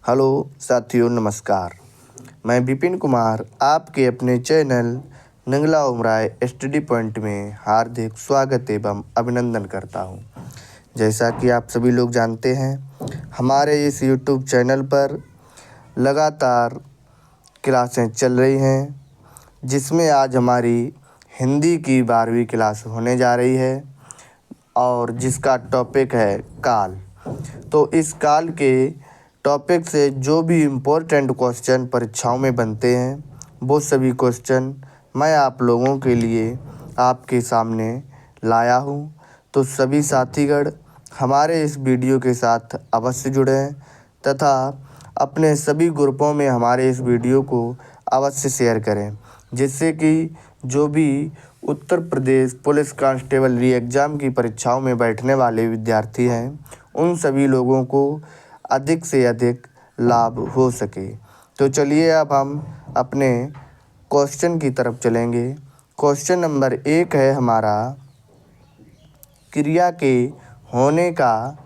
Hello साथियों, नमस्कार। मैं विपिन कुमार आपके अपने चैनल नंगला उमराय स्टडी पॉइंट में हार्दिक स्वागत एवं अभिनंदन करता हूं। जैसा कि आप सभी लोग जानते हैं, हमारे इस यूट्यूब चैनल पर लगातार क्लासें चल रही हैं, जिसमें आज हमारी हिंदी की 12वीं क्लास होने जा रही है और जिसका टॉपिक है काल। तो इस काल के टॉपिक से जो भी इम्पोर्टेंट क्वेश्चन परीक्षाओं में बनते हैं, वो सभी क्वेश्चन मैं आप लोगों के लिए आपके सामने लाया हूँ। तो सभी साथीगण हमारे इस वीडियो के साथ अवश्य जुड़ें तथा अपने सभी ग्रुपों में हमारे इस वीडियो को अवश्य शेयर करें, जिससे कि जो भी उत्तर प्रदेश पुलिस कांस्टेबल री एग्ज़ाम की परीक्षाओं में बैठने वाले विद्यार्थी हैं, उन सभी लोगों को अधिक से अधिक लाभ हो सके। तो चलिए अब हम अपने क्वेश्चन की तरफ चलेंगे। क्वेश्चन नंबर 1 है हमारा, क्रिया के होने का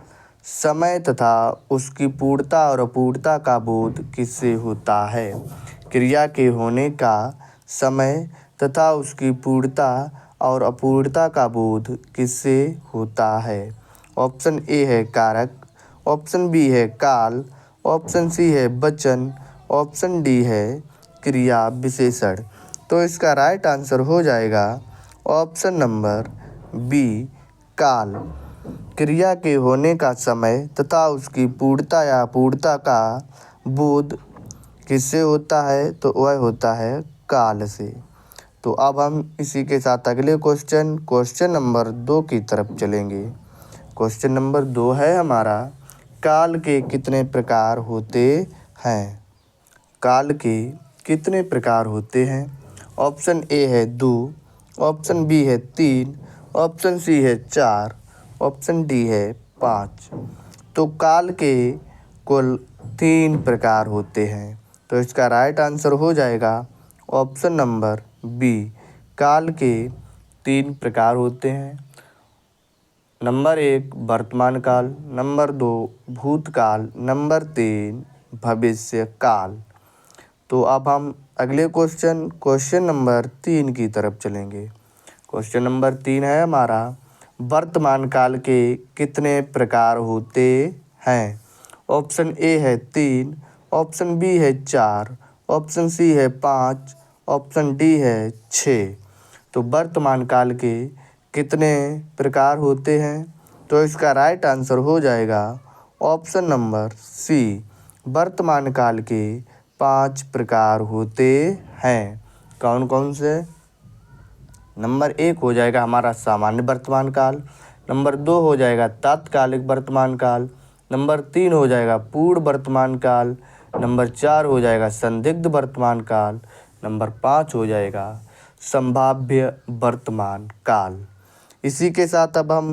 समय तथा उसकी पूर्णता और अपूर्णता का बोध किससे होता है? क्रिया के होने का समय तथा उसकी पूर्णता और अपूर्णता का बोध किससे होता है? ऑप्शन ए है कारक, ऑप्शन बी है काल, ऑप्शन सी है वचन, ऑप्शन डी है क्रिया विशेषण। तो इसका राइट आंसर हो जाएगा ऑप्शन नंबर बी, काल। क्रिया के होने का समय तथा उसकी पूर्णता या अपूर्णता का बोध किससे होता है? तो वह होता है काल से। तो अब हम इसी के साथ अगले क्वेश्चन नंबर 2 की तरफ चलेंगे। क्वेश्चन नंबर 2 है हमारा, काल के कितने प्रकार होते हैं? काल के कितने प्रकार होते हैं? ऑप्शन ए है 2, ऑप्शन बी है 3, ऑप्शन सी है 4, ऑप्शन डी है 5। तो काल के कुल 3 प्रकार होते हैं। तो इसका राइट आंसर हो जाएगा ऑप्शन नंबर बी, काल के 3 प्रकार होते हैं। नंबर 1 वर्तमान काल, नंबर 2 भूतकाल, नंबर 3 भविष्य काल। तो अब हम अगले क्वेश्चन नंबर 3 की तरफ चलेंगे। क्वेश्चन नंबर 3 है हमारा, वर्तमान काल के कितने प्रकार होते हैं? ऑप्शन ए है 3, ऑप्शन बी है 4, ऑप्शन सी है 5, ऑप्शन डी है 6। तो वर्तमान काल के कितने प्रकार होते हैं? तो इसका राइट आंसर हो जाएगा ऑप्शन नंबर सी, वर्तमान काल के 5 प्रकार होते हैं। कौन कौन से? नंबर 1 हो जाएगा हमारा सामान्य वर्तमान काल, नंबर 2 हो जाएगा तात्कालिक वर्तमान काल, नंबर 3 हो जाएगा पूर्ण वर्तमान काल, नंबर 4 हो जाएगा संदिग्ध वर्तमान काल, नंबर 5 हो जाएगा संभाव्य वर्तमान काल। इसी के साथ अब हम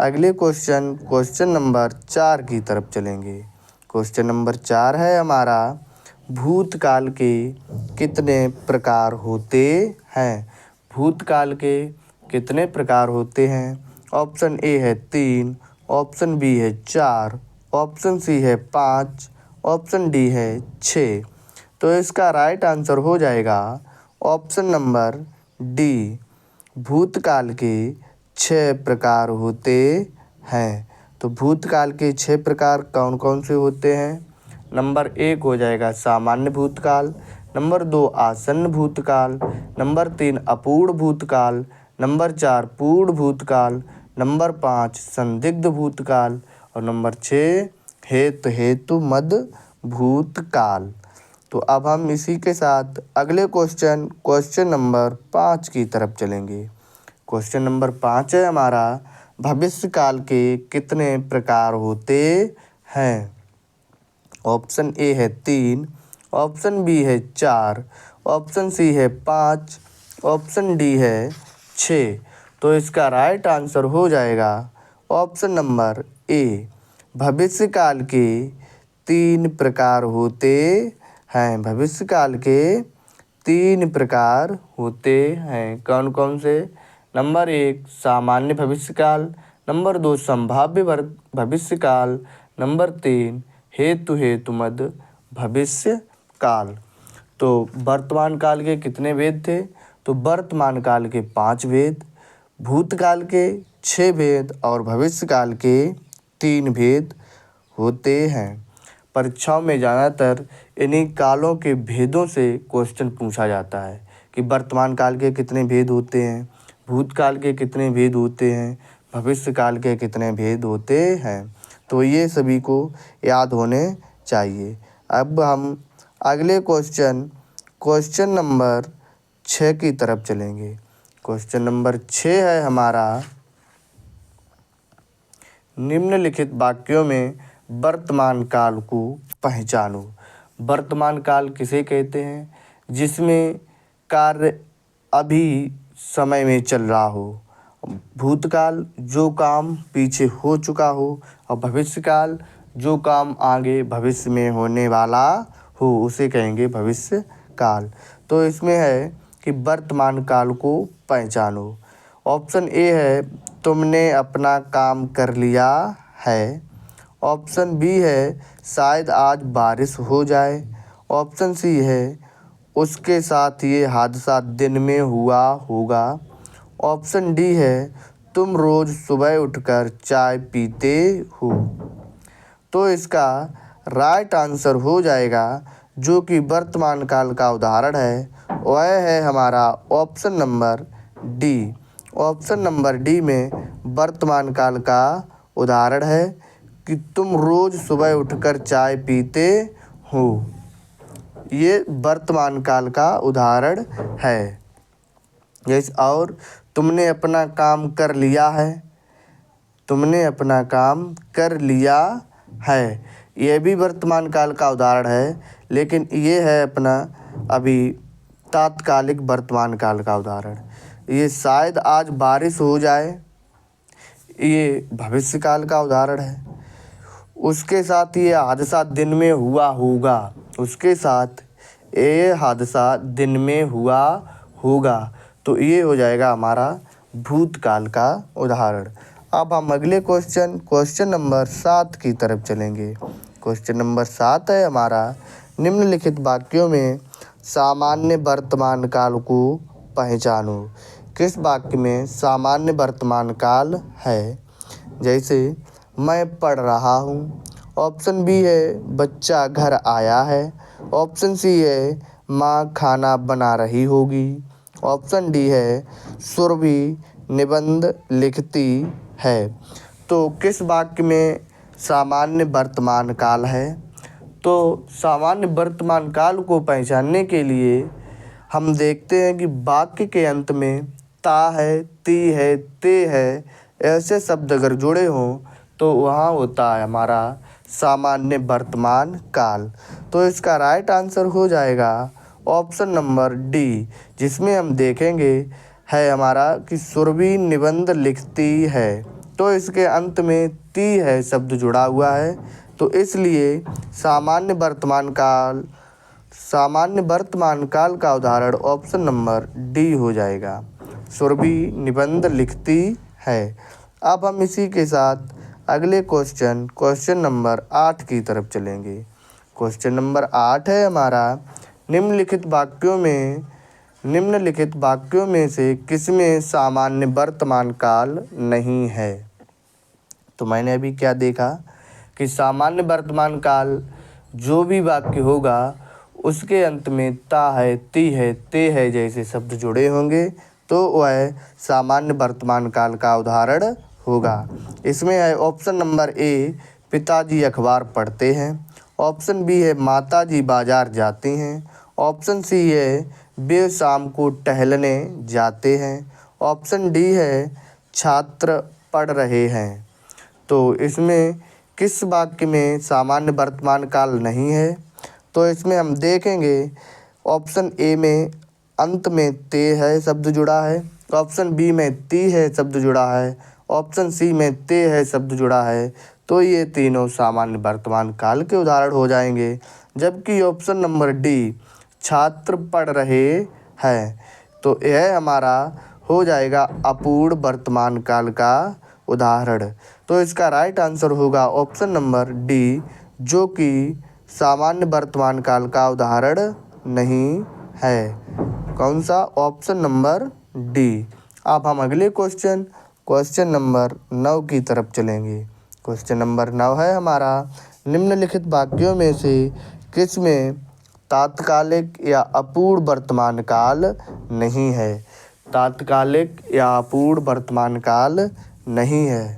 अगले क्वेश्चन नंबर 4 की तरफ चलेंगे। क्वेश्चन नंबर 4 है हमारा, भूतकाल के कितने प्रकार होते हैं? भूतकाल के कितने प्रकार होते हैं? ऑप्शन ए है 3, ऑप्शन बी है 4, ऑप्शन सी है 5, ऑप्शन डी है 6। तो इसका राइट आंसर हो जाएगा ऑप्शन नंबर डी, भूतकाल के 6 प्रकार होते हैं। तो भूतकाल के 6 प्रकार कौन कौन से होते हैं? नंबर 1 हो जाएगा सामान्य भूतकाल, नंबर 2 आसन्न भूतकाल, नंबर 3 अपूर्ण भूतकाल, नंबर 4 पूर्ण भूतकाल, नंबर 5 संदिग्ध भूतकाल और नंबर 6 हेतु मद भूतकाल। तो अब हम इसी के साथ अगले क्वेश्चन नंबर 5 की तरफ चलेंगे। क्वेश्चन नंबर 5 है हमारा, भविष्य काल के कितने प्रकार होते हैं? ऑप्शन ए है 3, ऑप्शन बी है 4, ऑप्शन सी है 5, ऑप्शन डी है 6। तो इसका राइट आंसर हो जाएगा ऑप्शन नंबर ए, भविष्य काल के 3 प्रकार होते हैं। भविष्य काल के 3 प्रकार होते हैं। कौन कौन से? नंबर 1 सामान्य भविष्य काल, नंबर 2 संभाव्य भविष्य काल, नंबर 3 हेतु मद भविष्य काल। तो वर्तमान काल के कितने भेद थे? तो वर्तमान काल के 5 भेद, भूतकाल के 6 भेद और भविष्य काल के 3 भेद होते हैं। परीक्षाओं में ज़्यादातर इन्हीं कालों के भेदों से क्वेश्चन पूछा जाता है कि वर्तमान काल के कितने भेद होते हैं, भूतकाल के कितने भेद होते हैं, भविष्य काल के कितने भेद होते हैं। तो ये सभी को याद होने चाहिए। अब हम अगले क्वेश्चन नंबर 6 की तरफ चलेंगे। क्वेश्चन नंबर 6 है हमारा, निम्नलिखित वाक्यों में वर्तमान काल को पहचानो। वर्तमान काल किसे कहते हैं? जिसमें कार्य अभी समय में चल रहा हो। भूतकाल जो काम पीछे हो चुका हो, और भविष्य काल जो काम आगे भविष्य में होने वाला हो, उसे कहेंगे भविष्य काल। तो इसमें है कि वर्तमान काल को पहचानो। ऑप्शन ए है तुमने अपना काम कर लिया है। ऑप्शन बी है शायद आज बारिश हो जाए। ऑप्शन सी है उसके साथ ये हादसा दिन में हुआ होगा। ऑप्शन डी है तुम रोज़ सुबह उठकर चाय पीते हो। तो इसका राइट आंसर हो जाएगा, जो कि वर्तमान काल का उदाहरण है, वह है हमारा option number D. Option number D में वर्तमान काल का उदाहरण है कि तुम रोज़ सुबह उठकर चाय पीते हो। ये वर्तमान काल का उदाहरण है। जैसे और तुमने अपना काम कर लिया है, तुमने अपना काम कर लिया है, यह भी वर्तमान काल का उदाहरण है, लेकिन ये है अपना अभी तात्कालिक वर्तमान काल का उदाहरण। ये शायद आज बारिश हो जाए, ये भविष्य काल का उदाहरण है। उसके साथ ये हादसा दिन में हुआ होगा, उसके साथ ये हादसा दिन में हुआ होगा, तो ये हो जाएगा हमारा भूतकाल का उदाहरण। अब हम अगले क्वेश्चन नंबर 7 की तरफ चलेंगे। क्वेश्चन नंबर 7 है हमारा, निम्नलिखित वाक्यों में सामान्य वर्तमान काल को पहचानो। किस वाक्य में सामान्य वर्तमान काल है? जैसे मैं पढ़ रहा हूँ। ऑप्शन बी है बच्चा घर आया है। ऑप्शन सी है माँ खाना बना रही होगी। ऑप्शन डी है सुरभि निबंध लिखती है। तो किस वाक्य में सामान्य वर्तमान काल है? तो सामान्य वर्तमान काल को पहचानने के लिए हम देखते हैं कि वाक्य के अंत में ता है, ती है, ते है, ऐसे शब्द अगर जुड़े हों तो वहाँ होता है हमारा सामान्य वर्तमान काल। तो इसका राइट आंसर हो जाएगा ऑप्शन नंबर डी, जिसमें हम देखेंगे है हमारा कि सुरभि निबंध लिखती है। तो इसके अंत में ती है शब्द जुड़ा हुआ है, तो इसलिए सामान्य वर्तमान काल का उदाहरण ऑप्शन नंबर डी हो जाएगा, सुरभि निबंध लिखती है। अब हम इसी के साथ अगले क्वेश्चन नंबर 8 की तरफ चलेंगे। क्वेश्चन नंबर 8 है हमारा, निम्नलिखित वाक्यों में से किसमें सामान्य वर्तमान काल नहीं है? तो मैंने अभी क्या देखा कि सामान्य वर्तमान काल जो भी वाक्य होगा उसके अंत में ता है, ती है, ते है जैसे शब्द जुड़े होंगे, तो वह सामान्य वर्तमान काल का उदाहरण होगा। इसमें है ऑप्शन नंबर ए पिताजी अखबार पढ़ते हैं। ऑप्शन बी है माताजी बाजार जाती हैं। ऑप्शन सी है वे शाम को टहलने जाते हैं। ऑप्शन डी है छात्र पढ़ रहे हैं। तो इसमें किस वाक्य में सामान्य वर्तमान काल नहीं है? तो इसमें हम देखेंगे ऑप्शन ए में अंत में ते है शब्द जुड़ा है। ऑप्शन बी में ती है शब्द जुड़ा है। ऑप्शन सी में ते है शब्द जुड़ा है। तो ये तीनों सामान्य वर्तमान काल के उदाहरण हो जाएंगे। जबकि ऑप्शन नंबर डी छात्र पढ़ रहे हैं, तो यह हमारा हो जाएगा अपूर्ण वर्तमान काल का उदाहरण। तो इसका राइट आंसर होगा ऑप्शन नंबर डी, जो कि सामान्य वर्तमान काल का उदाहरण नहीं है। कौन सा? Option number D. अब हम अगले क्वेश्चन नंबर 9 की तरफ चलेंगे। क्वेश्चन नंबर 9 है हमारा, निम्नलिखित वाक्यों में से किसमें तात्कालिक या अपूर्ण वर्तमान काल नहीं है? तात्कालिक या अपूर्ण वर्तमान काल नहीं है।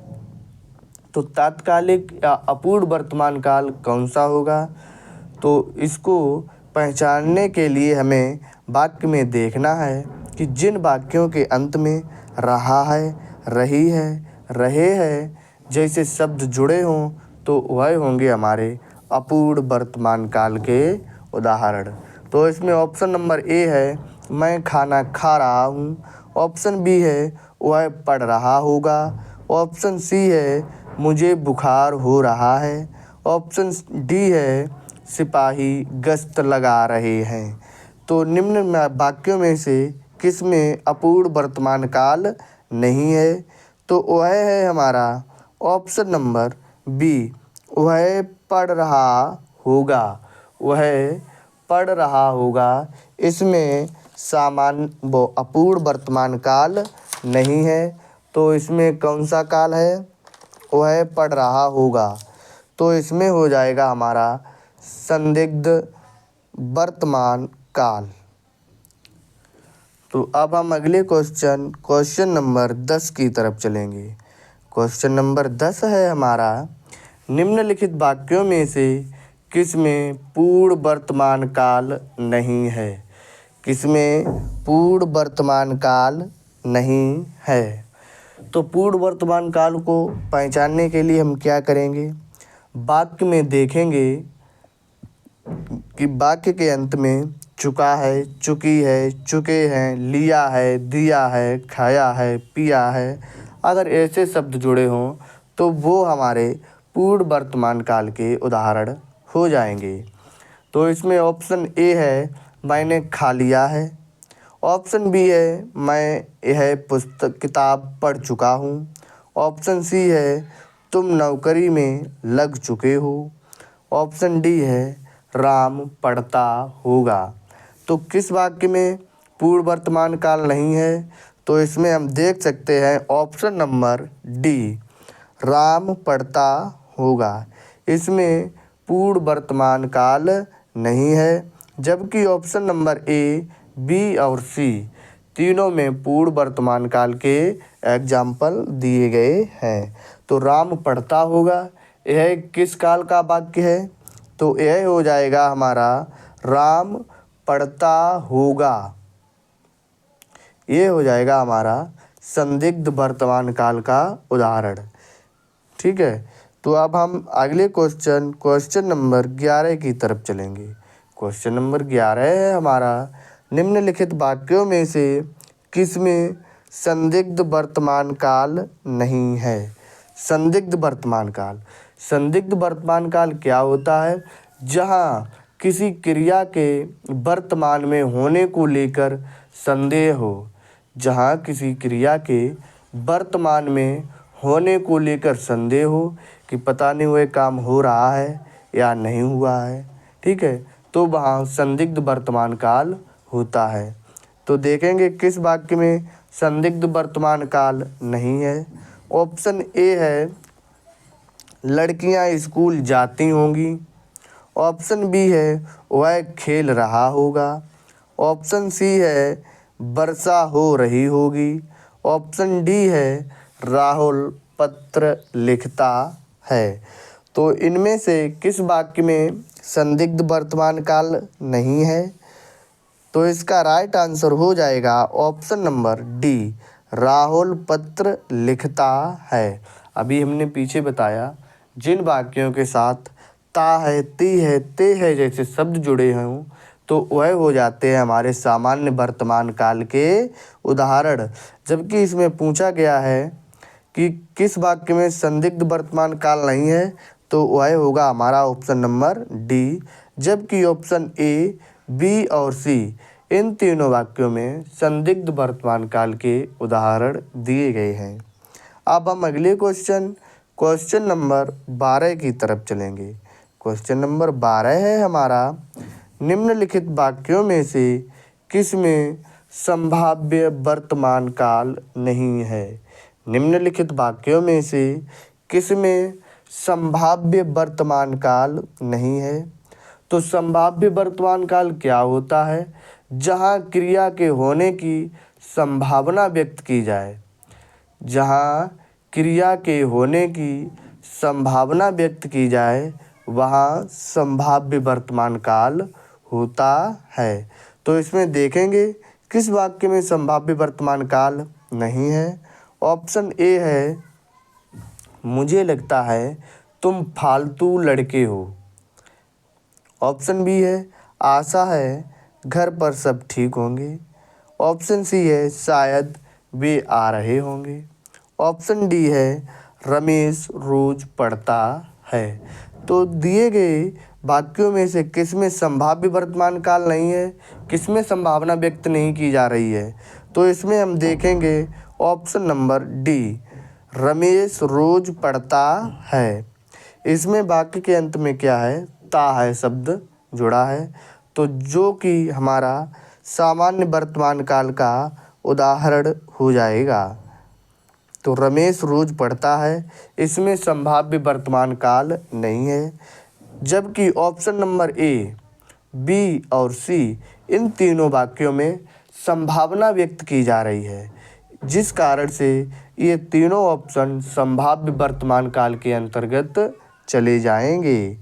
तो तात्कालिक या अपूर्ण वर्तमान काल कौन सा होगा? तो इसको पहचानने के लिए हमें वाक्य में देखना है कि जिन वाक्यों के अंत में रहा है, रही है, रहे हैं जैसे शब्द जुड़े हों तो वह होंगे हमारे अपूर्ण वर्तमान काल के उदाहरण। तो इसमें ऑप्शन नंबर ए है, मैं खाना खा रहा हूँ। ऑप्शन बी है, वह पढ़ रहा होगा। ऑप्शन सी है, मुझे बुखार हो रहा है। ऑप्शन डी है, सिपाही गश्त लगा रहे हैं। तो निम्न वाक्यों में से किसमें अपूर्ण वर्तमान काल नहीं है? तो वह है हमारा ऑप्शन नंबर बी, वह पढ़ रहा होगा। वह पढ़ रहा होगा। इसमें सामान्य वो अपूर्ण वर्तमान काल नहीं है। तो इसमें कौन सा काल है? वह पढ़ रहा होगा। तो इसमें हो जाएगा हमारा संदिग्ध वर्तमान काल। तो अब हम अगले क्वेश्चन नंबर 10 की तरफ चलेंगे। क्वेश्चन नंबर 10 है हमारा, निम्नलिखित वाक्यों में से किसमें पूर्ण वर्तमान काल नहीं है? किसमें पूर्ण वर्तमान काल नहीं है? तो पूर्ण वर्तमान काल को पहचानने के लिए हम क्या करेंगे? वाक्य में देखेंगे कि वाक्य के अंत में चुका है, चुकी है, चुके हैं, लिया है, दिया है, खाया है, पिया है, अगर ऐसे शब्द जुड़े हों तो वो हमारे पूर्ण वर्तमान काल के उदाहरण हो जाएंगे। तो इसमें ऑप्शन ए है, मैंने खा लिया है। ऑप्शन बी है, मैं यह किताब पढ़ चुका हूँ। ऑप्शन सी है, तुम नौकरी में लग चुके हो। ऑप्शन डी है, राम पढ़ता होगा। तो किस वाक्य में पूर्ण वर्तमान काल नहीं है? तो इसमें हम देख सकते हैं ऑप्शन नंबर डी, राम पढ़ता होगा। इसमें पूर्ण वर्तमान काल नहीं है। जबकि ऑप्शन नंबर ए, बी और सी तीनों में पूर्ण वर्तमान काल के एग्जाम्पल दिए गए हैं। तो राम पढ़ता होगा, यह किस काल का वाक्य है? तो यह हो जाएगा हमारा राम पढ़ता होगा। ये हो जाएगा हमारा संदिग्ध वर्तमान काल का उदाहरण। ठीक है। तो अब हम अगले क्वेश्चन नंबर 11 की तरफ चलेंगे। क्वेश्चन नंबर 11 है हमारा, निम्नलिखित वाक्यों में से किसमें संदिग्ध वर्तमान काल नहीं है? संदिग्ध वर्तमान काल। संदिग्ध वर्तमान काल क्या होता है? जहाँ किसी क्रिया के वर्तमान में होने को लेकर संदेह हो। जहाँ किसी क्रिया के वर्तमान में होने को लेकर संदेह हो कि पता नहीं वह काम हो रहा है या नहीं हुआ है। ठीक है, तो वहाँ संदिग्ध वर्तमान काल होता है। तो देखेंगे किस वाक्य में संदिग्ध वर्तमान काल नहीं है। ऑप्शन ए है, लड़कियां स्कूल जाती होंगी। ऑप्शन बी है, वह खेल रहा होगा। ऑप्शन सी है, वर्षा हो रही होगी। ऑप्शन डी है, राहुल पत्र लिखता है। तो इनमें से किस वाक्य में संदिग्ध वर्तमान काल नहीं है? तो इसका राइट आंसर हो जाएगा ऑप्शन नंबर डी, राहुल पत्र लिखता है। अभी हमने पीछे बताया जिन वाक्यों के साथ ता है, ती है, ते है जैसे शब्द जुड़े हों तो वह हो जाते हैं हमारे सामान्य वर्तमान काल के उदाहरण। जबकि इसमें पूछा गया है कि किस वाक्य में संदिग्ध वर्तमान काल नहीं है, तो वह होगा हमारा ऑप्शन नंबर डी। जबकि ऑप्शन ए, बी और सी इन तीनों वाक्यों में संदिग्ध वर्तमान काल के उदाहरण दिए गए हैं। अब हम अगले क्वेश्चन नंबर 12 की तरफ चलेंगे। क्वेश्चन नंबर 12 है हमारा, निम्नलिखित वाक्यों में से किसमें संभाव्य वर्तमान काल नहीं है। निम्नलिखित वाक्यों में से किसमें संभाव्य वर्तमान काल नहीं है। तो संभाव्य वर्तमान काल क्या होता है? जहाँ क्रिया के होने की संभावना व्यक्त की जाए। जहाँ क्रिया के होने की संभावना व्यक्त की जाए वहाँ संभाव्य वर्तमान काल होता है। तो इसमें देखेंगे किस वाक्य में संभाव्य वर्तमान काल नहीं है। ऑप्शन ए है, मुझे लगता है तुम फालतू लड़के हो। ऑप्शन बी है, आशा है घर पर सब ठीक होंगे। ऑप्शन सी है, शायद वे आ रहे होंगे। ऑप्शन डी है, रमेश रोज पढ़ता है। तो दिए गए वाक्यों में से किसमें संभाव्य वर्तमान काल नहीं है, किसमें संभावना व्यक्त नहीं की जा रही है। तो इसमें हम देखेंगे ऑप्शन नंबर डी, रमेश रोज पढ़ता है। इसमें वाक्य के अंत में क्या है, ता है शब्द जुड़ा है, तो जो कि हमारा सामान्य वर्तमान काल का उदाहरण हो जाएगा। तो रमेश रोज पढ़ता है, इसमें संभाव्य वर्तमान काल नहीं है। जबकि ऑप्शन नंबर ए, बी और सी इन तीनों वाक्यों में संभावना व्यक्त की जा रही है, जिस कारण से ये तीनों ऑप्शन संभाव्य वर्तमान काल के अंतर्गत चले जाएंगे।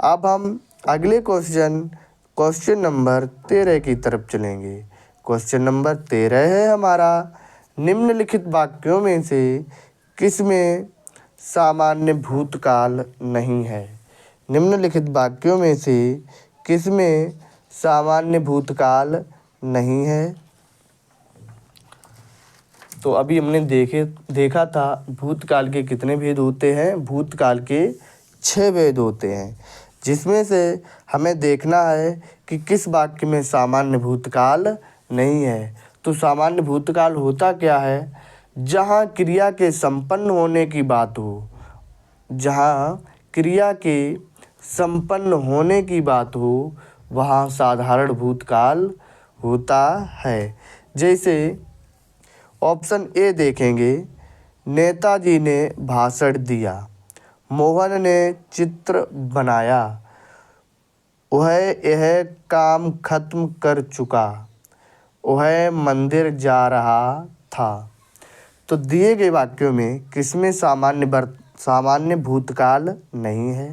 अब हम अगले क्वेश्चन नंबर 13 की तरफ चलेंगे। क्वेश्चन नंबर 13 है हमारा, निम्नलिखित वाक्यों में से किसमें सामान्य भूतकाल नहीं है। निम्नलिखित वाक्यों में से किसमें सामान्य भूतकाल नहीं है। तो अभी हमने देखा था भूतकाल के कितने भेद होते हैं। भूतकाल के 6 भेद होते हैं, जिसमें से हमें देखना है कि किस वाक्य में सामान्य भूतकाल नहीं है। तो सामान्य भूतकाल होता क्या है, जहाँ क्रिया के संपन्न होने की बात हो। जहाँ क्रिया के संपन्न होने की बात हो वहाँ साधारण भूतकाल होता है। जैसे ऑप्शन ए देखेंगे, नेताजी ने भाषण दिया, मोहन ने चित्र बनाया, वह यह काम खत्म कर चुका, वह मंदिर जा रहा था। तो दिए गए वाक्यों में किसमें सामान्य भूतकाल नहीं है।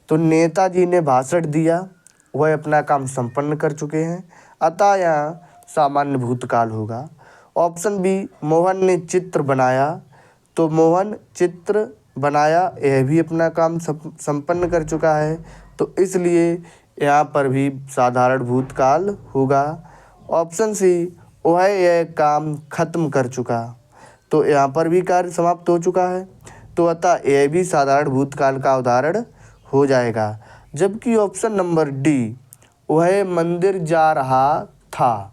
तो नेताजी ने भाषण दिया, वह अपना काम संपन्न कर चुके हैं, अतः यहाँ सामान्य भूतकाल होगा। ऑप्शन बी, मोहन ने चित्र बनाया, तो मोहन चित्र बनाया यह भी अपना काम संपन्न कर चुका है, तो इसलिए यहाँ पर भी साधारण भूतकाल होगा। ऑप्शन सी, वह यह काम खत्म कर चुका, तो यहाँ पर भी कार्य समाप्त हो चुका है, तो अतः यह भी साधारण भूतकाल का उदाहरण हो जाएगा। जबकि ऑप्शन नंबर डी, वह मंदिर जा रहा था,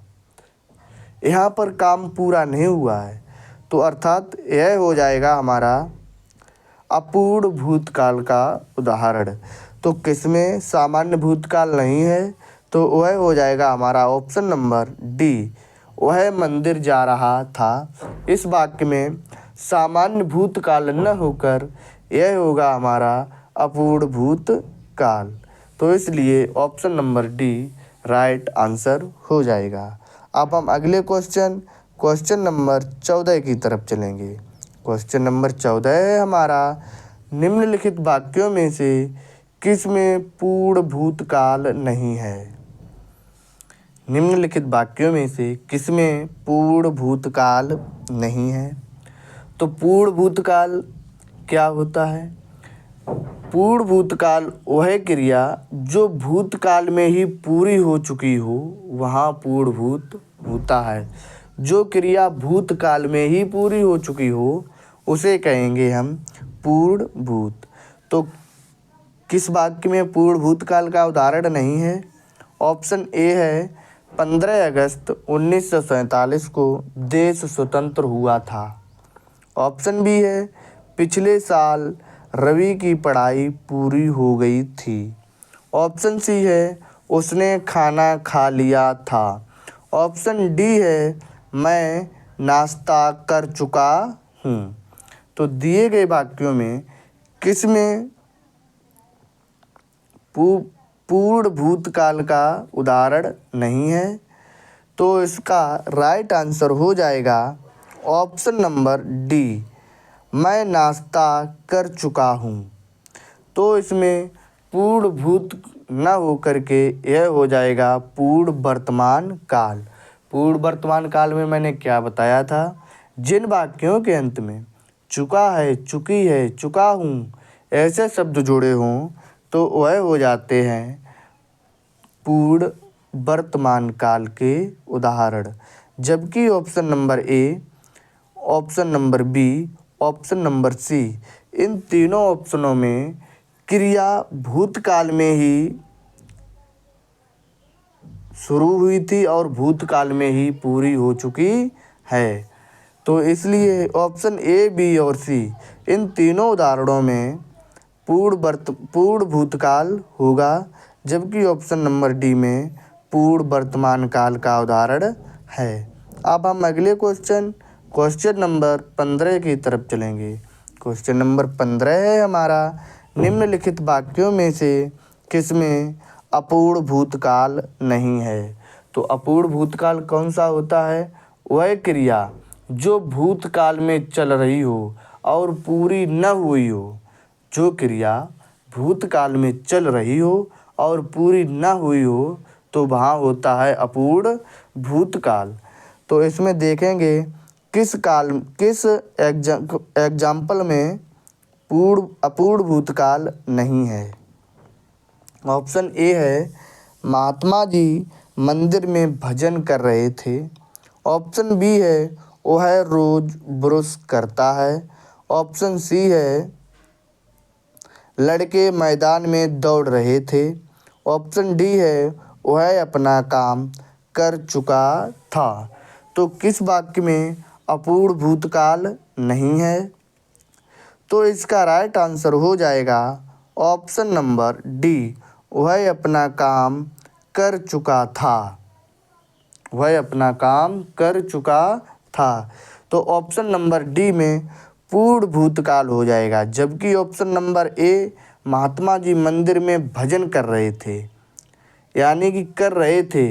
यहाँ पर काम पूरा नहीं हुआ है, तो अर्थात यह हो जाएगा हमारा अपूर्ण भूतकाल का उदाहरण। तो किसमें सामान्य भूतकाल नहीं है, तो वह हो जाएगा हमारा ऑप्शन नंबर डी, वह मंदिर जा रहा था। इस वाक्य में सामान्य भूतकाल न होकर यह होगा हमारा अपूर्ण भूतकाल, तो इसलिए option number D right answer हो जाएगा। अब हम अगले क्वेश्चन नंबर 14 की तरफ चलेंगे। क्वेश्चन नंबर 14 है हमारा, निम्नलिखित वाक्यों में से किसमें पूर्ण भूतकाल नहीं है। निम्नलिखित वाक्यों में से किसमें पूर्ण भूतकाल नहीं है। तो पूर्ण भूतकाल क्या होता है? पूर्ण भूतकाल वह क्रिया जो भूतकाल में ही पूरी हो चुकी हो वहाँ पूर्ण भूत होता है। जो क्रिया भूतकाल में ही पूरी हो चुकी हो उसे कहेंगे हम पूर्ण भूत। तो किस वाक्य में पूर्ण भूतकाल का उदाहरण नहीं है? ऑप्शन ए है 15 अगस्त 1947 को देश स्वतंत्र हुआ था। ऑप्शन बी है पिछले साल रवि की पढ़ाई पूरी हो गई थी। ऑप्शन सी है उसने खाना खा लिया था। ऑप्शन डी है मैं नाश्ता कर चुका हूँ। तो दिए गए वाक्यों में किसमें पूर्ण भूतकाल का उदाहरण नहीं है? तो इसका राइट आंसर हो जाएगा ऑप्शन नंबर डी, मैं नाश्ता कर चुका हूँ। तो इसमें पूर्ण भूत न हो करके यह हो जाएगा पूर्ण वर्तमान काल। पूर्ण वर्तमान काल में मैंने क्या बताया था? जिन वाक्यों के अंत में चुका है, चुकी है, चुका हूँ ऐसे शब्द जुड़े हों तो वह हो जाते हैं पूर्ण वर्तमान काल के उदाहरण। जबकि option number A, option number B, option number C, इन तीनों ऑप्शनों में क्रिया भूतकाल में ही शुरू हुई थी और भूतकाल में ही पूरी हो चुकी है। तो इसलिए ऑप्शन ए, बी और सी इन तीनों उदाहरणों में पूर्ण भूतकाल होगा, जबकि ऑप्शन नंबर डी में पूर्ण वर्तमान काल का उदाहरण है। अब हम अगले क्वेश्चन नंबर 15 की तरफ चलेंगे। क्वेश्चन नंबर 15 है हमारा, निम्नलिखित वाक्यों में से किसमें अपूर्ण भूतकाल नहीं है? तो अपूर्ण भूतकाल कौन सा होता है? वह क्रिया जो भूतकाल में चल रही हो और पूरी न हुई हो। जो क्रिया भूतकाल में चल रही हो और पूरी न हुई हो तो वहाँ होता है अपूर्ण भूतकाल। तो इसमें देखेंगे किस एग्जाम्पल में अपूर्ण भूतकाल नहीं है। ऑप्शन ए है महात्मा जी मंदिर में भजन कर रहे थे। ऑप्शन बी है वह रोज ब्रश करता है। ऑप्शन सी है लड़के मैदान में दौड़ रहे थे। ऑप्शन डी है वह अपना काम कर चुका था। तो किस वाक्य में अपूर्ण भूतकाल नहीं है? तो इसका राइट आंसर हो जाएगा ऑप्शन नंबर डी, वह अपना काम कर चुका था। वह अपना काम कर चुका था। तो ऑप्शन नंबर डी में पूर्ण भूतकाल हो जाएगा। जबकि ऑप्शन नंबर ए महात्मा जी मंदिर में भजन कर रहे थे, यानी कि कर रहे थे,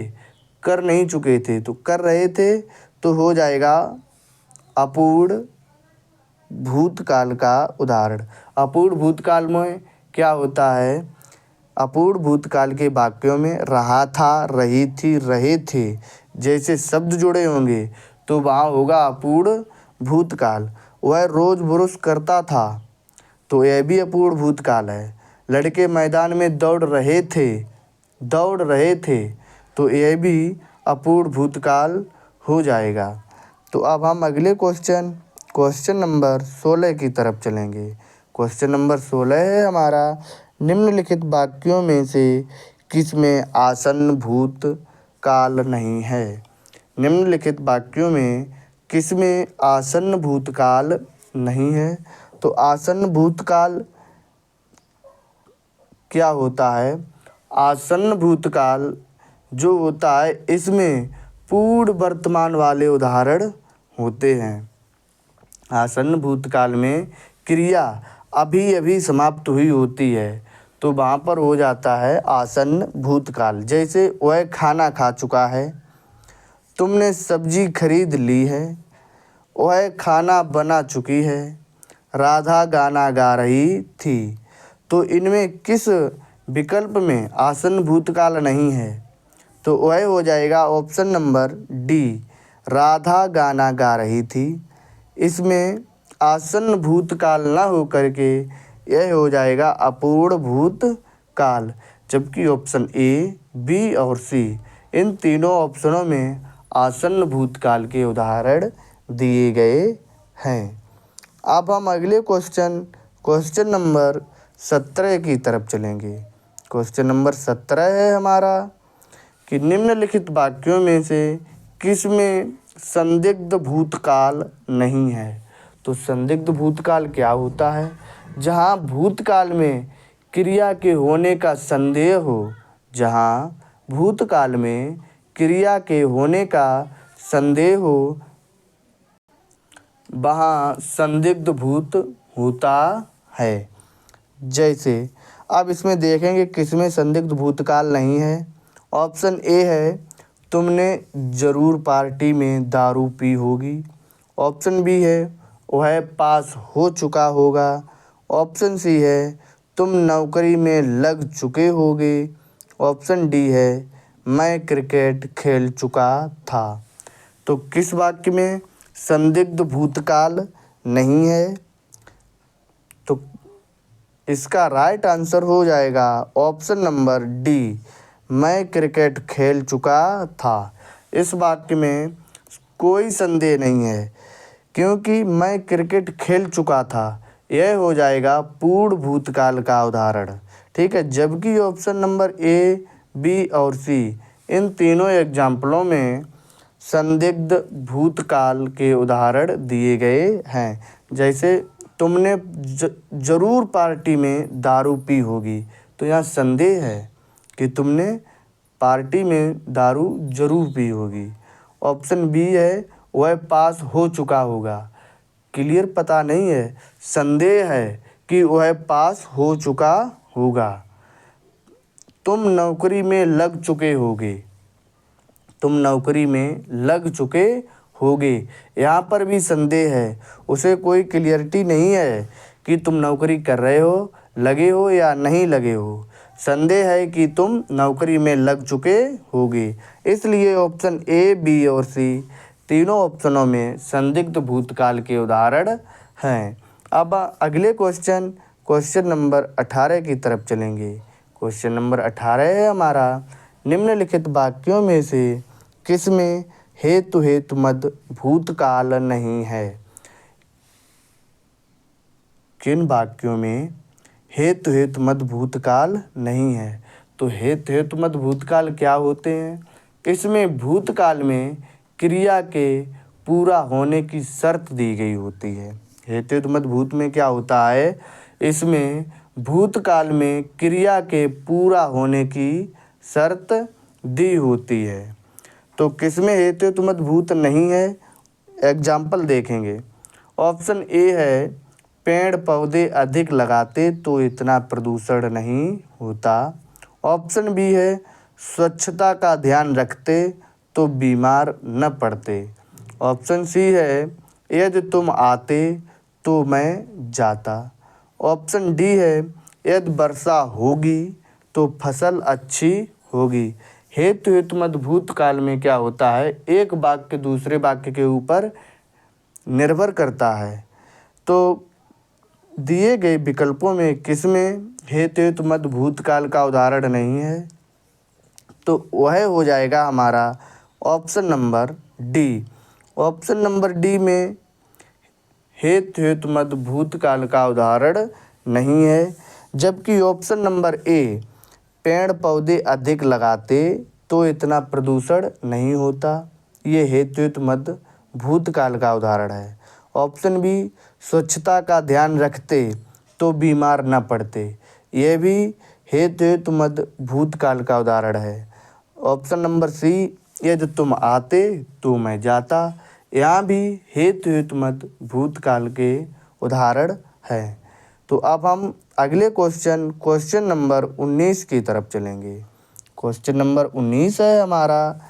कर नहीं चुके थे, तो कर रहे थे तो हो जाएगा अपूर्ण भूतकाल का उदाहरण। अपूर्ण भूतकाल में क्या होता है? अपूर्ण भूतकाल के वाक्यों में रहा था, रही थी, रहे थे जैसे शब्द जुड़े होंगे तो वहाँ होगा अपूर्ण भूतकाल। वह रोज ब्रश करता था तो यह भी अपूर्ण भूतकाल है। लड़के मैदान में दौड़ रहे थे तो यह भी अपूर्ण भूतकाल हो जाएगा। तो अब हम अगले क्वेश्चन नंबर 16 की तरफ चलेंगे। क्वेश्चन नंबर 16 है हमारा, निम्नलिखित वाक्यों में से किसमें आसन्न भूतकाल नहीं है? निम्नलिखित वाक्यों में किसमें आसन्न भूतकाल नहीं है? तो आसन्न भूतकाल क्या होता है? आसन्न भूतकाल जो होता है इसमें पूर्ण वर्तमान वाले उदाहरण होते हैं। आसन्न भूतकाल में क्रिया अभी अभी समाप्त हुई होती है तो वहाँ पर हो जाता है आसन्न भूतकाल। जैसे वह खाना खा चुका है, तुमने सब्जी खरीद ली है, वह खाना बना चुकी है, राधा गाना गा रही थी। तो इनमें किस विकल्प में आसन्न भूतकाल नहीं है? तो वह हो जाएगा ऑप्शन नंबर डी, राधा गाना गा रही थी। इसमें आसन्न भूतकाल ना हो करके यह हो जाएगा अपूर्ण भूतकाल। जबकि ऑप्शन ए, बी और सी इन तीनों ऑप्शनों में आसन्न भूतकाल के उदाहरण दिए गए हैं। अब हम अगले क्वेश्चन नंबर 17 की तरफ चलेंगे। क्वेश्चन नंबर 17 है हमारा कि निम्नलिखित वाक्यों में से किसमें संदिग्ध भूतकाल नहीं है? तो संदिग्ध भूतकाल क्या होता है? जहाँ भूतकाल में क्रिया के होने का संदेह हो, जहाँ भूतकाल में क्रिया के होने का संदेह हो, वहाँ संदिग्ध भूत होता है। जैसे अब इसमें देखेंगे किसमें संदिग्ध भूतकाल नहीं है। ऑप्शन ए है, तुमने ज़रूर पार्टी में दारू पी होगी। ऑप्शन बी है, वह पास हो चुका होगा। ऑप्शन सी है, तुम नौकरी में लग चुके होगे। ऑप्शन डी है, मैं क्रिकेट खेल चुका था। तो किस वाक्य में संदिग्ध भूतकाल नहीं है? तो इसका राइट आंसर हो जाएगा ऑप्शन नंबर डी, मैं क्रिकेट खेल चुका था। इस वाक्य में कोई संदेह नहीं है, क्योंकि मैं क्रिकेट खेल चुका था यह हो जाएगा पूर्ण भूतकाल का उदाहरण। ठीक है, जबकि ऑप्शन नंबर ए, बी और सी इन तीनों एग्जाम्पलों में संदिग्ध भूतकाल के उदाहरण दिए गए हैं। जैसे तुमने ज़रूर पार्टी में दारू पी होगी, तो यहाँ संदेह है कि तुमने पार्टी में दारू ज़रूर पी होगी। ऑप्शन बी है, वह पास हो चुका होगा। क्लियर पता नहीं है, संदेह है कि वह पास हो चुका होगा। तुम नौकरी में लग चुके होगे, तुम नौकरी में लग चुके होगे, यहाँ पर भी संदेह है, उसे कोई क्लियरिटी नहीं है कि तुम नौकरी कर रहे हो, लगे हो या नहीं लगे हो। संदेह है कि तुम नौकरी में लग चुके होगे। इसलिए ऑप्शन ए, बी और सी तीनों ऑप्शनों में संदिग्ध भूतकाल के उदाहरण हैं। अब अगले क्वेश्चन नंबर 18 की तरफ चलेंगे। क्वेश्चन नंबर 18 है हमारा, निम्नलिखित वाक्यों में से किसमें हेतु हेतुमद भूतकाल नहीं है? किन वाक्यों में हेतु हेतुमद भूतकाल नहीं है? तो हेतु हेतुमद भूतकाल क्या होते हैं? इसमें भूतकाल में क्रिया के पूरा होने की शर्त दी गई होती है। हेतु हेतुमद भूत में क्या होता है? इसमें भूतकाल में क्रिया के पूरा होने की शर्त दी होती है। तो किसमें हेतु हेतुमद भूत नहीं है? एग्जाम्पल देखेंगे। ऑप्शन ए है, पेड़ पौधे अधिक लगाते तो इतना प्रदूषण नहीं होता। ऑप्शन बी है, स्वच्छता का ध्यान रखते तो बीमार न पड़ते। ऑप्शन सी है, यदि तुम आते तो मैं जाता। ऑप्शन डी है, यदि वर्षा होगी तो फसल अच्छी होगी। हेतु हेतुमद भूतकाल में क्या होता है? एक वाक्य दूसरे वाक्य के ऊपर निर्भर करता है। तो दिए गए विकल्पों में किसमें हेतु हेतुमद भूतकाल का उदाहरण नहीं है? तो वह हो जाएगा हमारा option number D. Option number D में हेतु हेतुमद भूतकाल का उदाहरण नहीं है। जबकि ऑप्शन नंबर ए, पेड़ पौधे अधिक लगाते तो इतना प्रदूषण नहीं होता, ये हेतु हेतुमद भूतकाल का उदाहरण है। ऑप्शन बी, स्वच्छता का ध्यान रखते तो बीमार न पड़ते, यह भी हेतु हेतुमद भूतकाल का उदाहरण है। ऑप्शन नंबर सी, यदि तुम आते तो मैं जाता, यहाँ भी हेतु हेतुमद भूतकाल के उदाहरण हैं। तो अब हम अगले क्वेश्चन नंबर 19 की तरफ चलेंगे। क्वेश्चन नंबर 19 है हमारा,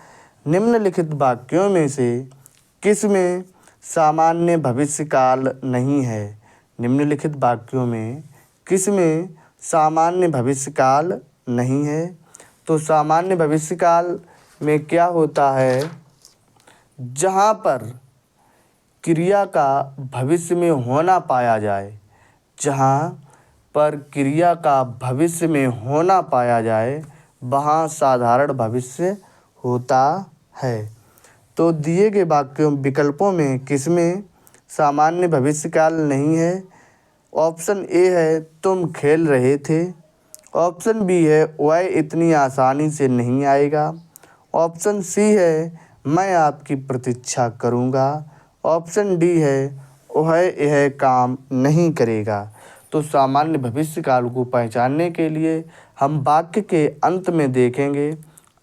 निम्नलिखित वाक्यों में से किसमें सामान्य भविष्यकाल नहीं है? निम्नलिखित वाक्यों में किसमें सामान्य भविष्यकाल नहीं है? तो सामान्य भविष्यकाल में क्या होता है? जहाँ पर क्रिया का भविष्य में होना पाया जाए, जहाँ पर क्रिया का भविष्य में होना पाया जाए, वहाँ साधारण भविष्य होता है। तो दिए गए वाक्यों विकल्पों में किसमें सामान्य भविष्यकाल नहीं है? ऑप्शन ए है, तुम खेल रहे थे। ऑप्शन बी है, वह इतनी आसानी से नहीं आएगा। ऑप्शन सी है, मैं आपकी प्रतीक्षा करूँगा। ऑप्शन डी है, वह यह काम नहीं करेगा। तो सामान्य भविष्य काल को पहचानने के लिए हम वाक्य के अंत में देखेंगे,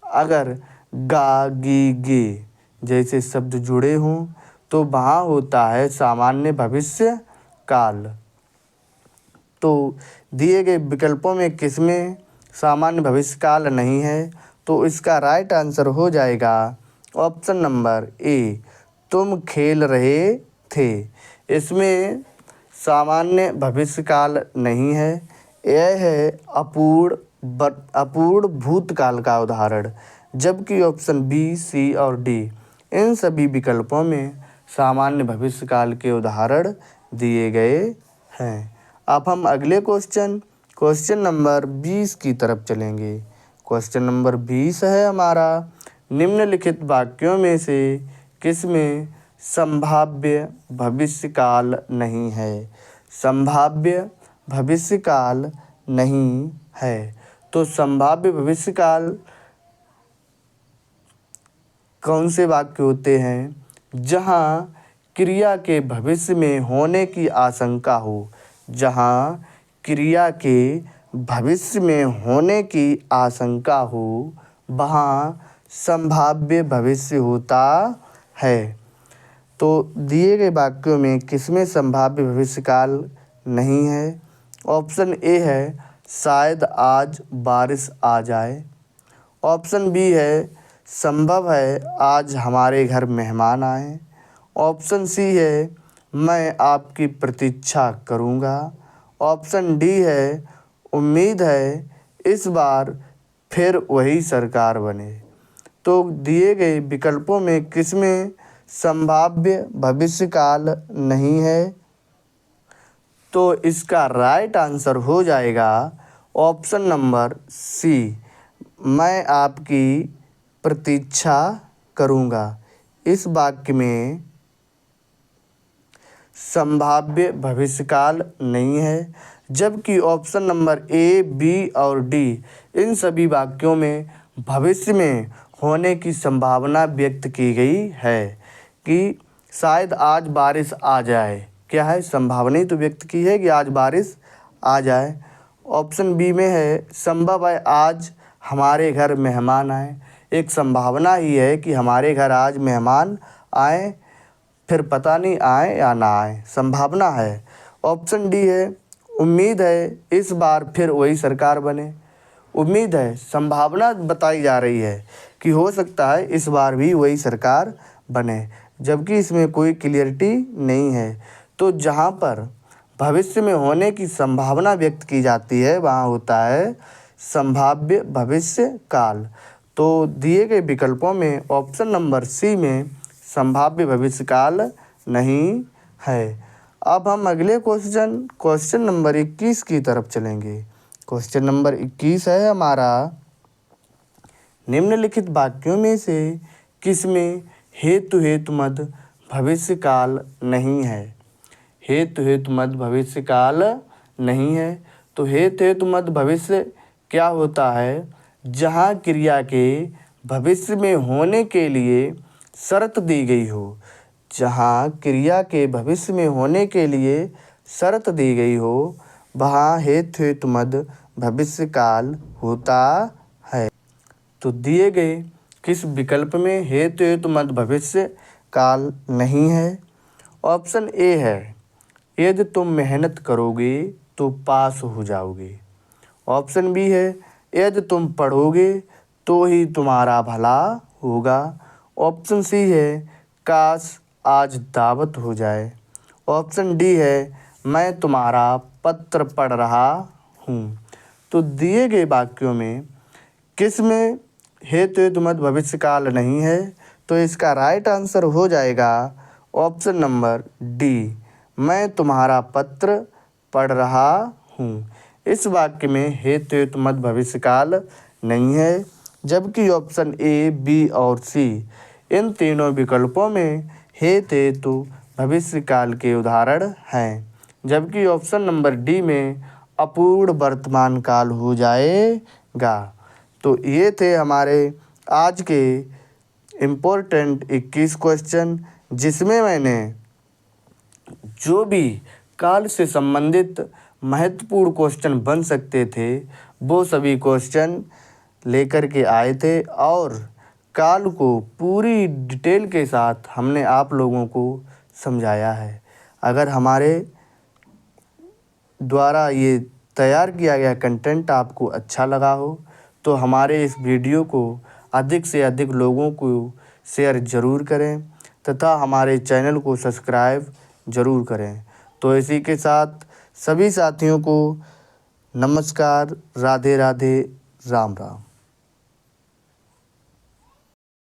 अगर गा, गी, गे जैसे शब्द जुड़े हों तो वहाँ होता है सामान्य भविष्य काल। तो दिए गए विकल्पों में किसमें सामान्य भविष्य काल नहीं है, तो इसका राइट आंसर हो जाएगा ऑप्शन नंबर ए, तुम खेल रहे थे। इसमें सामान्य भविष्य काल नहीं है, यह है अपूर्ण भूतकाल का उदाहरण। जबकि ऑप्शन बी, सी और डी इन सभी विकल्पों में सामान्य भविष्य काल के उदाहरण दिए गए हैं। अब हम अगले क्वेश्चन नंबर 20 की तरफ चलेंगे। क्वेश्चन नंबर 20 है हमारा, निम्नलिखित वाक्यों में से किसमें संभाव्य भविष्य काल नहीं है? संभाव्य भविष्य काल नहीं है। तो संभाव्य भविष्य काल कौन से वाक्य होते हैं? जहाँ क्रिया के भविष्य में होने की आशंका हो। जहाँ क्रिया के भविष्य में होने की आशंका हो वहाँ संभाव्य भविष्य होता है। तो दिए गए वाक्यों में किसमें संभाव्य भविष्य काल नहीं है? ऑप्शन ए है शायद आज बारिश आ जाए। ऑप्शन बी है संभव है आज हमारे घर मेहमान आए। ऑप्शन सी है मैं आपकी प्रतीक्षा करूँगा। ऑप्शन डी है उम्मीद है इस बार फिर वही सरकार बने। तो दिए गए विकल्पों में किसमें संभाव्य भविष्य काल नहीं है? तो इसका राइट आंसर हो जाएगा ऑप्शन नंबर सी, मैं आपकी प्रतीक्षा करूँगा। इस वाक्य में संभाव्य भविष्यकाल नहीं है। जबकि ऑप्शन नंबर ए, बी और डी इन सभी वाक्यों में भविष्य में होने की संभावना व्यक्त की गई है कि शायद आज बारिश आ जाए। क्या है? संभावना ही तो व्यक्त की है कि आज बारिश आ जाए। ऑप्शन बी में है संभव है आज हमारे घर मेहमान आए। एक संभावना ही है कि हमारे घर आज मेहमान आए, फिर पता नहीं आए या ना आए, संभावना है। ऑप्शन डी है उम्मीद है इस बार फिर वही सरकार बने। उम्मीद है, संभावना बताई जा रही है कि हो सकता है इस बार भी वही सरकार बने, जबकि इसमें कोई क्लियरिटी नहीं है। तो जहाँ पर भविष्य में होने की संभावना व्यक्त की जाती है वहाँ होता है संभाव्य भविष्य काल। तो दिए गए विकल्पों में ऑप्शन नंबर सी में संभाव्य भविष्य काल नहीं है। अब हम अगले क्वेश्चन नंबर 21 की तरफ चलेंगे। क्वेश्चन नंबर 21 है हमारा, निम्नलिखित वाक्यों में से किसमें हेतु मद भविष्य काल नहीं है? हेतु मद भविष्य काल नहीं है। तो हेतु मद भविष्य क्या होता है? जहाँ क्रिया के भविष्य में होने के लिए शर्त दी गई हो। जहाँ क्रिया के भविष्य में होने के लिए शर्त दी गई हो वहाँ हेतु मद भविष्य काल होता है। तो दिए गए किस विकल्प में हेतु मद भविष्य काल नहीं है? ऑप्शन ए है यदि तुम मेहनत करोगे तो पास हो जाओगे। ऑप्शन बी है यदि तुम पढ़ोगे तो ही तुम्हारा भला होगा। ऑप्शन सी है काश आज दावत हो जाए। ऑप्शन डी है मैं तुम्हारा पत्र पढ़ रहा हूँ। तो दिए गए वाक्यों में किस में हेतु मद भविष्य काल नहीं है? तो इसका राइट आंसर हो जाएगा ऑप्शन नंबर डी, मैं तुम्हारा पत्र पढ़ रहा हूँ। इस वाक्य में हेतु मद भविष्य काल नहीं है। जबकि ऑप्शन ए, बी और सी इन तीनों विकल्पों में हेतु भविष्य काल के उदाहरण हैं। जबकि ऑप्शन नंबर डी में अपूर्ण वर्तमान काल हो जाएगा। तो ये थे हमारे आज के इम्पोर्टेंट 21 क्वेश्चन, जिसमें मैंने जो भी काल से संबंधित महत्वपूर्ण क्वेश्चन बन सकते थे वो सभी क्वेश्चन लेकर के आए थे और काल को पूरी डिटेल के साथ हमने आप लोगों को समझाया है। अगर हमारे द्वारा ये तैयार किया गया कंटेंट आपको अच्छा लगा हो तो हमारे इस वीडियो को अधिक से अधिक लोगों को शेयर ज़रूर करें तथा हमारे चैनल को सब्सक्राइब ज़रूर करें। तो इसी के साथ सभी साथियों को नमस्कार, राधे राधे, राम राम।